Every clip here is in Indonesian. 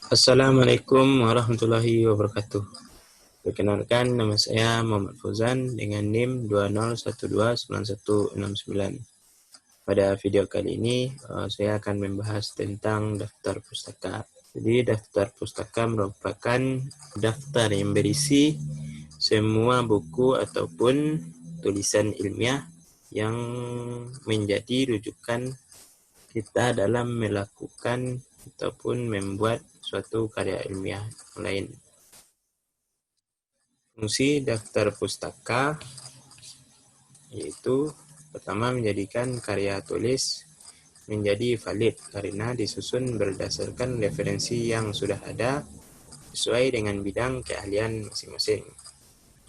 Assalamualaikum warahmatullahi wabarakatuh. Perkenalkan, nama saya Muhammad Fauzan dengan NIM 20129169. Pada video kali ini, saya akan membahas tentang daftar pustaka. Jadi, daftar pustaka merupakan daftar yang berisi semua buku ataupun tulisan ilmiah yang menjadi rujukan kita dalam melakukan ataupun membuat suatu karya ilmiah lain. Fungsi daftar pustaka yaitu pertama menjadikan karya tulis menjadi valid karena disusun berdasarkan referensi yang sudah ada sesuai dengan bidang keahlian masing-masing.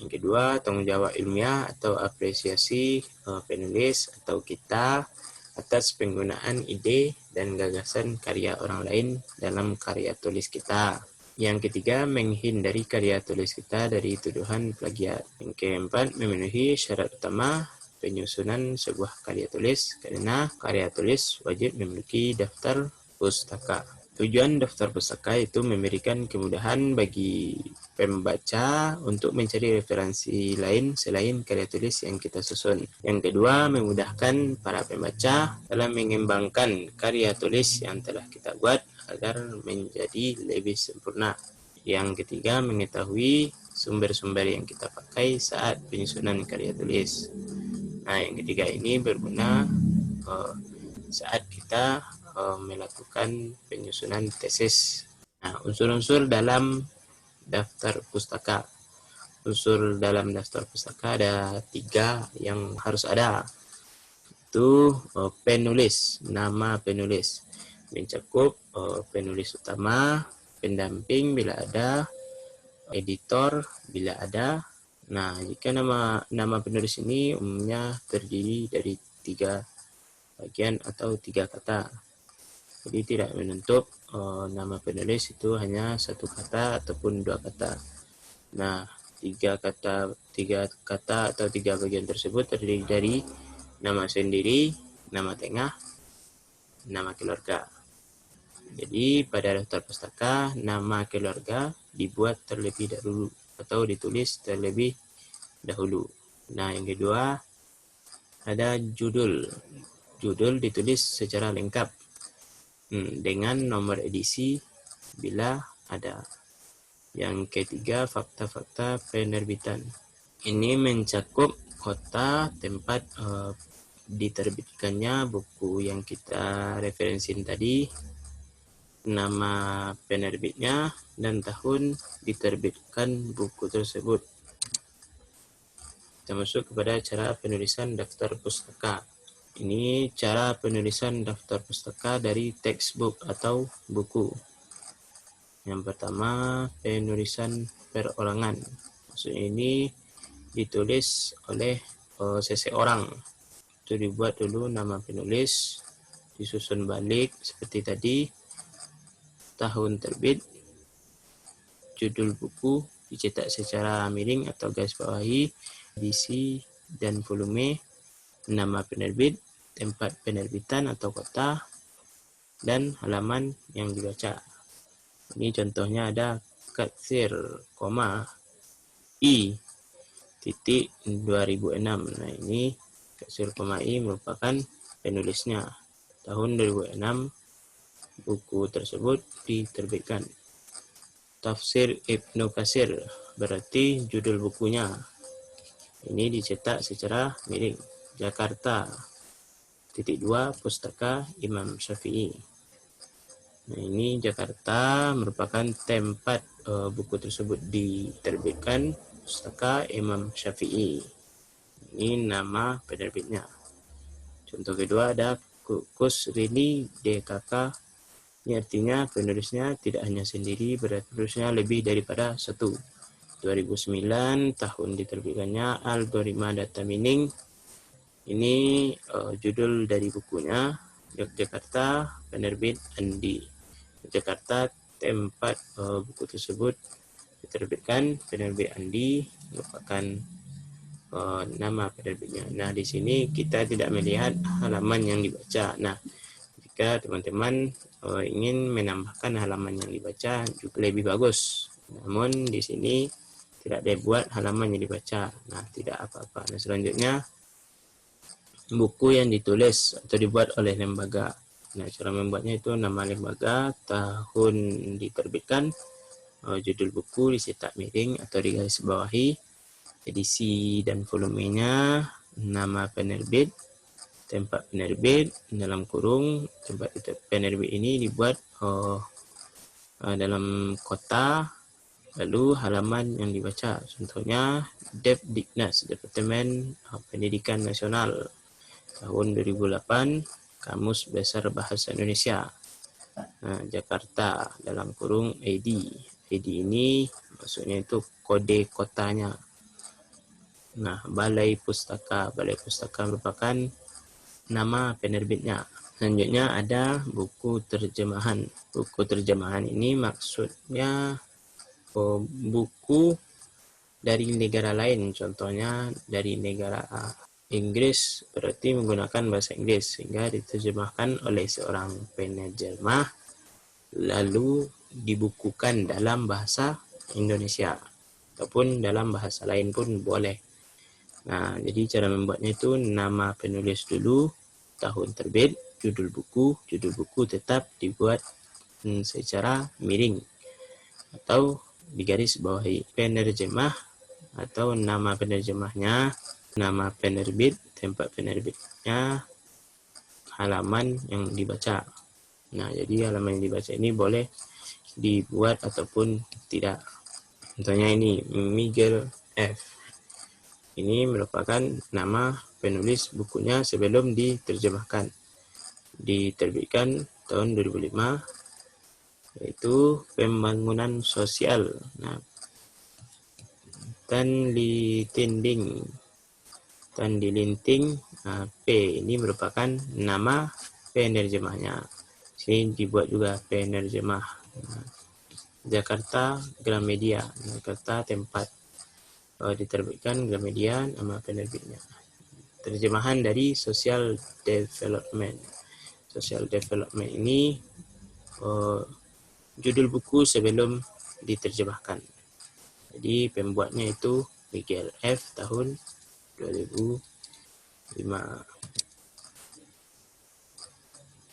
Yang kedua, tanggung jawab ilmiah atau apresiasi penulis atau kita atas penggunaan ide dan gagasan karya orang lain dalam karya tulis kita. Yang ketiga, menghindari karya tulis kita dari tuduhan plagiat. Yang keempat, memenuhi syarat utama penyusunan sebuah karya tulis karena karya tulis wajib memiliki daftar pustaka. Tujuan daftar pustaka itu memberikan kemudahan bagi pembaca untuk mencari referensi lain selain karya tulis yang kita susun. Yang kedua, memudahkan para pembaca dalam mengembangkan karya tulis yang telah kita buat agar menjadi lebih sempurna. Yang ketiga, mengetahui sumber-sumber yang kita pakai saat penyusunan karya tulis. Nah, yang ketiga ini berguna saat kita melakukan penyusunan tesis. Nah, unsur-unsur dalam daftar pustaka. Unsur dalam daftar pustaka ada 3 yang harus ada. Itu penulis, nama penulis. Mencakup penulis utama, pendamping bila ada, editor bila ada. Nah, jika nama penulis ini umumnya terdiri dari 3 bagian atau 3 kata. Jadi tidak menuntut nama penulis itu hanya 1 kata ataupun 2 kata. Nah, 3 kata atau 3 bagian tersebut terdiri dari nama sendiri, nama tengah, nama keluarga. Jadi pada daftar pustaka, nama keluarga dibuat terlebih dahulu atau ditulis terlebih dahulu. Nah, yang kedua ada judul. Judul ditulis secara lengkap dengan nomor edisi bila ada. Yang ketiga, fakta-fakta penerbitan. Ini mencakup kota tempat diterbitkannya buku yang kita referensiin tadi, nama penerbitnya, dan tahun diterbitkan buku tersebut. Kita masuk kepada cara penulisan daftar pustaka. Ini cara penulisan daftar pustaka dari textbook atau buku. Yang pertama, penulisan perorangan. Maksudnya ini ditulis oleh seseorang. Itu dibuat dulu nama penulis, disusun balik seperti tadi, tahun terbit, judul buku dicetak secara miring atau garis bawahi, edisi dan volume, nama penerbit, tempat penerbitan atau kota, dan halaman yang dibaca. Ini contohnya ada Katsir, I titik 2006. Nah, ini Katsir, I merupakan penulisnya. Tahun 2006 buku tersebut diterbitkan. Tafsir Ibnu Katsir berarti judul bukunya. Ini dicetak secara miring. Jakarta, titik 2, Pustaka Imam Syafi'i. Nah, ini Jakarta merupakan tempat buku tersebut diterbitkan, Pustaka Imam Syafi'i. Ini nama penerbitnya. Contoh kedua ada Kusrini DKK. Ini artinya penulisnya tidak hanya sendiri, berarti penulisnya lebih daripada 1. 2009 tahun diterbitkannya Algoritma Data Mining. Ini judul dari bukunya. Yogyakarta, penerbit Andi. Yogyakarta, tempat buku tersebut diterbitkan, penerbit Andi, merupakan nama penerbitnya. Nah, di sini kita tidak melihat halaman yang dibaca. Nah, Jika teman-teman ingin menambahkan halaman yang dibaca juga lebih bagus, namun di sini tidak dibuat halaman yang dibaca. Nah, tidak apa-apa. Nah, selanjutnya buku yang ditulis atau dibuat oleh lembaga. Nah, cara membuatnya itu nama lembaga, tahun diterbitkan, judul buku dicetak miring atau digaris bawahi, edisi dan volumenya, nama penerbit, tempat penerbit, dalam kurung tempat penerbit ini dibuat dalam kota, lalu halaman yang dibaca. Contohnya Depdiknas, Departemen Pendidikan Nasional, tahun 2008, Kamus Besar Bahasa Indonesia, Jakarta, dalam kurung AD. AD ini maksudnya itu kode kotanya. Nah, Balai Pustaka merupakan nama penerbitnya. Selanjutnya ada buku terjemahan. Buku terjemahan ini maksudnya buku dari negara lain, contohnya dari negara Inggris, berarti menggunakan bahasa Inggris sehingga diterjemahkan oleh seorang penerjemah lalu dibukukan dalam bahasa Indonesia ataupun dalam bahasa lain pun boleh. Nah, jadi cara membuatnya itu nama penulis dulu, tahun terbit, judul buku tetap dibuat secara miring atau digaris bawahi. Penerjemah atau nama penerjemahnya, nama penerbit, tempat penerbitnya, halaman yang dibaca. Nah, jadi halaman yang dibaca ini boleh dibuat ataupun tidak. Contohnya ini Miguel F. Ini merupakan nama penulis bukunya sebelum diterjemahkan. Diterbitkan tahun 2005, yaitu Pembangunan Sosial. Nah, Tan Lilinting P ini merupakan nama penerjemahnya. Sini dibuat juga penerjemah. Jakarta Gramedia, Jakarta tempat diterbitkan Gramedia, nama penerbitnya. Terjemahan dari Social Development. Social Development ini judul buku sebelum diterjemahkan. Jadi pembuatnya itu Miguel F. tahun 2005.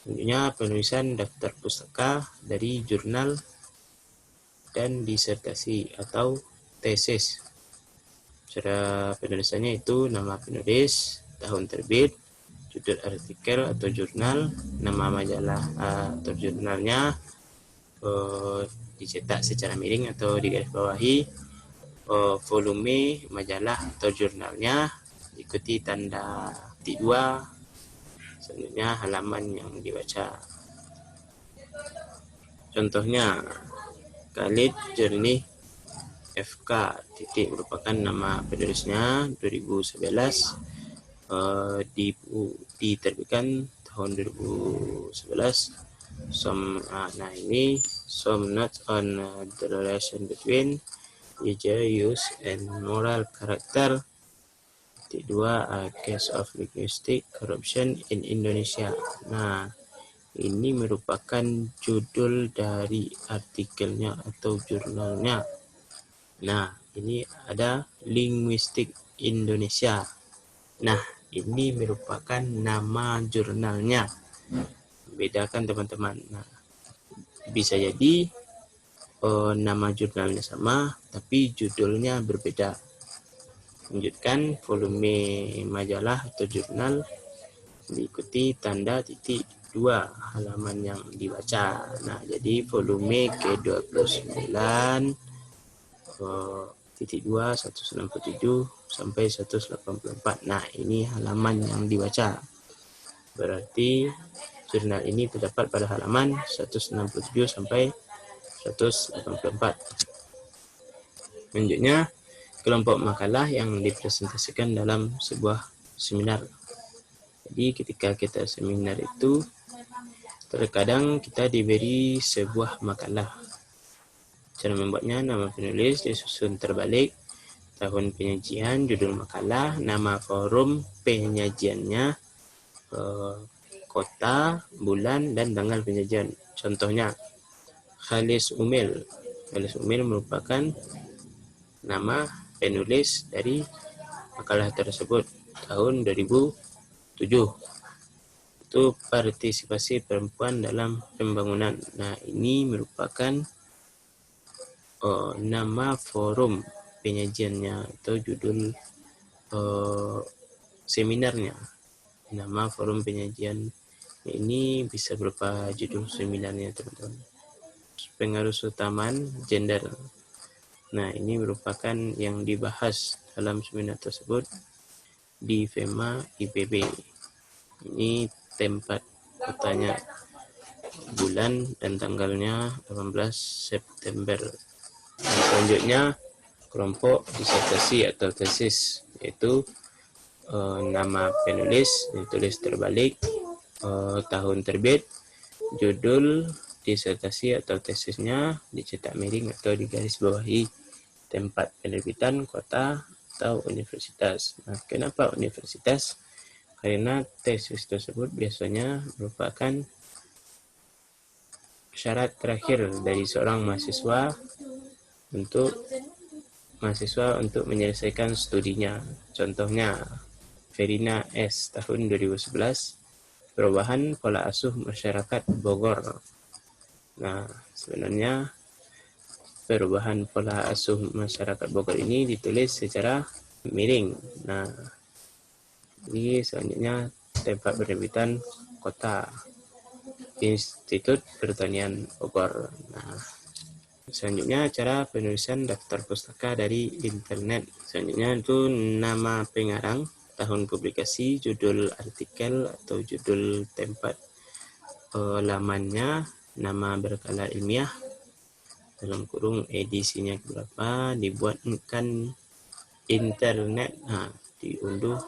Selanjutnya penulisan daftar pustaka dari jurnal dan disertasi atau tesis. Cara penulisannya itu nama penulis, tahun terbit, judul artikel atau jurnal, nama majalah atau jurnalnya, dicetak secara miring atau digaris bawahi, volume majalah atau jurnalnya, ikuti tanda titik 2, selanjutnya halaman yang dibaca. Contohnya Khalid Jernih FK titik merupakan nama penulisnya, 2011, diterbitkan tahun 2011. Nah ini some notes on the relation between user use and moral character. Titik 2, case of linguistic corruption in Indonesia. Nah, ini merupakan judul dari artikelnya atau jurnalnya. Nah, ini ada Linguistik Indonesia. Nah, ini merupakan nama jurnalnya. Bedakan teman-teman. Nah, bisa jadi nama jurnalnya sama, tapi judulnya berbeda. Lanjutkan volume majalah atau jurnal, diikuti tanda titik 2, halaman yang dibaca. Nah, jadi volume ke-29 titik 2 167 sampai 184. Nah, ini halaman yang dibaca. Berarti jurnal ini terdapat pada halaman 167 sampai 184. Selanjutnya, kelompok makalah yang dipresentasikan dalam sebuah seminar. Jadi ketika kita seminar itu, terkadang kita diberi sebuah makalah. Cara membuatnya, nama penulis disusun terbalik, tahun penyajian, judul makalah, nama forum penyajiannya, kota, bulan, dan tanggal penyajian. Contohnya, Khalis Umil. Khalis Umil merupakan nama penulis dari makalah tersebut tahun 2007. Itu partisipasi perempuan dalam pembangunan. Nah, ini merupakan nama forum penyajiannya atau judul seminarnya. Nama forum penyajian ini bisa berupa judul seminarnya, teman-teman. Pengaruh utama gender. Nah, ini merupakan yang dibahas dalam seminar tersebut di FEMA IPB. Ini tempat kotanya, bulan dan tanggalnya 18 September. Nah, selanjutnya kelompok disertasi atau tesis, yaitu nama penulis ditulis terbalik, tahun terbit, judul disertasi atau tesisnya dicetak miring atau digaris bawahi, tempat penerbitan, kota atau universitas. Nah, kenapa universitas? Karena tesis tersebut biasanya merupakan syarat terakhir dari seorang mahasiswa untuk menyelesaikan studinya. Contohnya, Verina S. tahun 2011, perubahan pola asuh masyarakat Bogor. Nah, sebenarnya perubahan pola asuh masyarakat Bogor ini ditulis secara miring. Nah, ini selanjutnya tempat penerbitan kota, Institut Pertanian Bogor. Nah, selanjutnya cara penulisan daftar pustaka dari internet. Selanjutnya itu nama pengarang, tahun publikasi, judul artikel atau judul tempat lamannya, nama berkala ilmiah, dalam kurung edisinya berapa, dibuatkan internet, diunduh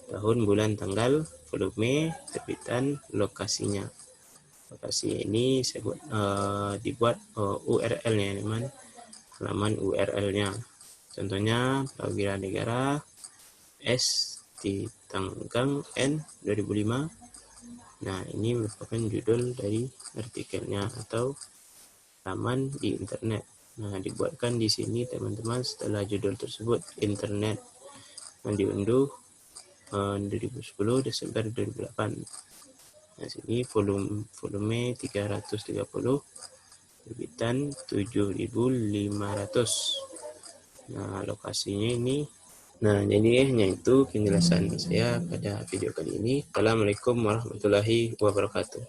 tahun, bulan, tanggal, volume, terbitan, lokasinya. Lokasi ini dibuat URL-nya, teman, halaman URL-nya. Contohnya Prawira Negara S di tanggal N 2005. Nah, ini merupakan judul dari artikelnya atau halaman di internet. Nah, dibuatkan di sini, teman-teman, setelah judul tersebut internet diunduh 2010 Desember 2008. Nah, sini volume 330, terbitan 7.500. Nah, lokasinya ini. Nah, jadi hanya itu penjelasan saya pada video kali ini. Assalamualaikum warahmatullahi wabarakatuh.